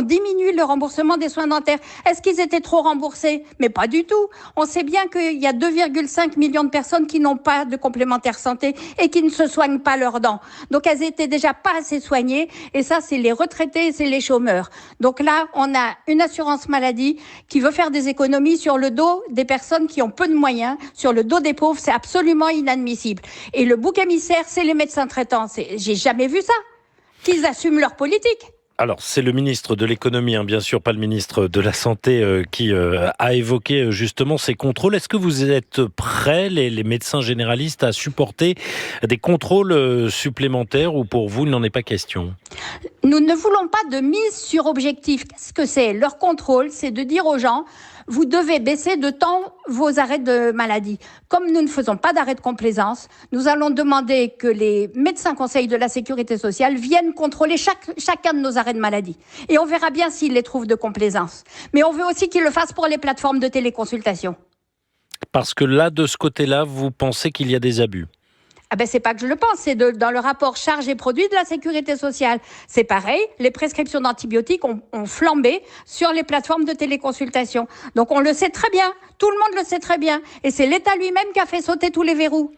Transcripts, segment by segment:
qu'on diminue le remboursement des soins dentaires. Est-ce qu'ils étaient trop remboursés? Mais pas du tout. On sait bien qu'il y a 2,5 millions de personnes qui n'ont pas de complémentaire santé et qui ne se soignent pas leurs dents. Donc elles étaient déjà pas assez soignées et ça c'est les retraités et c'est les chômeurs. Donc là on a une assurance maladie qui veut faire des économies sur le dos des personnes qui ont peu de moyens, sur le dos des pauvres, c'est absolument inadmissible. Et le bouc émissaire, c'est les médecins traitants. J'ai jamais vu ça, qu'ils assument leur politique. Alors, c'est le ministre de l'économie, bien sûr, pas le ministre de la Santé, qui a évoqué justement ces contrôles. Est-ce que vous êtes prêts, les médecins généralistes, à supporter des contrôles supplémentaires ou pour vous, il n'en est pas question ? Nous ne voulons pas de mise sur objectif. Qu'est-ce que c'est ? Leur contrôle, c'est de dire aux gens, vous devez baisser de temps vos arrêts de maladie. Comme nous ne faisons pas d'arrêt de complaisance, nous allons demander que les médecins conseils de la sécurité sociale viennent contrôler chacun de nos arrêts de maladie. Et on verra bien s'ils les trouvent de complaisance. Mais on veut aussi qu'ils le fassent pour les plateformes de téléconsultation. Parce que là, de ce côté-là, vous pensez qu'il y a des abus ? Ah ben c'est pas que je le pense, c'est dans le rapport charges et produits de la sécurité sociale. C'est pareil, les prescriptions d'antibiotiques ont flambé sur les plateformes de téléconsultation. Donc on le sait très bien, tout le monde le sait très bien. Et c'est l'État lui-même qui a fait sauter tous les verrous.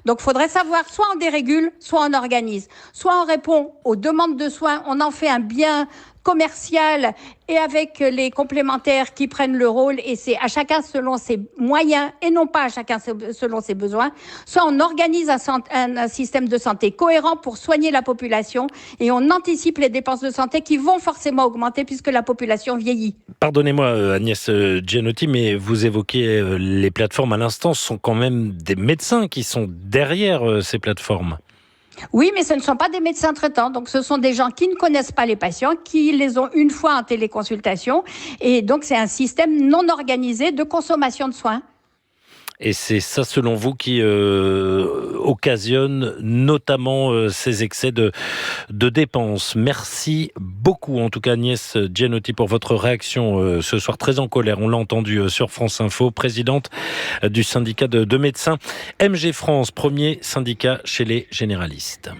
Donc il faudrait savoir, soit on dérégule, soit on organise. Soit on répond aux demandes de soins, on en fait un bien commercial et avec les complémentaires qui prennent le rôle et c'est à chacun selon ses moyens et non pas à chacun selon ses besoins. Soit on organise un système de santé cohérent pour soigner la population et on anticipe les dépenses de santé qui vont forcément augmenter puisque la population vieillit. Pardonnez-moi Agnès Gianotti, mais vous évoquez les plateformes à l'instant, ce sont quand même des médecins qui sont derrière ces plateformes. Oui, mais ce ne sont pas des médecins traitants. Donc, ce sont des gens qui ne connaissent pas les patients, qui les ont une fois en téléconsultation. Et donc, c'est un système non organisé de consommation de soins. Et c'est ça, selon vous, qui occasionne notamment ces excès de dépenses. Merci beaucoup, en tout cas Agnès Gianotti, pour votre réaction ce soir, très en colère. On l'a entendu sur France Info, présidente du syndicat de médecins MG France, premier syndicat chez les généralistes.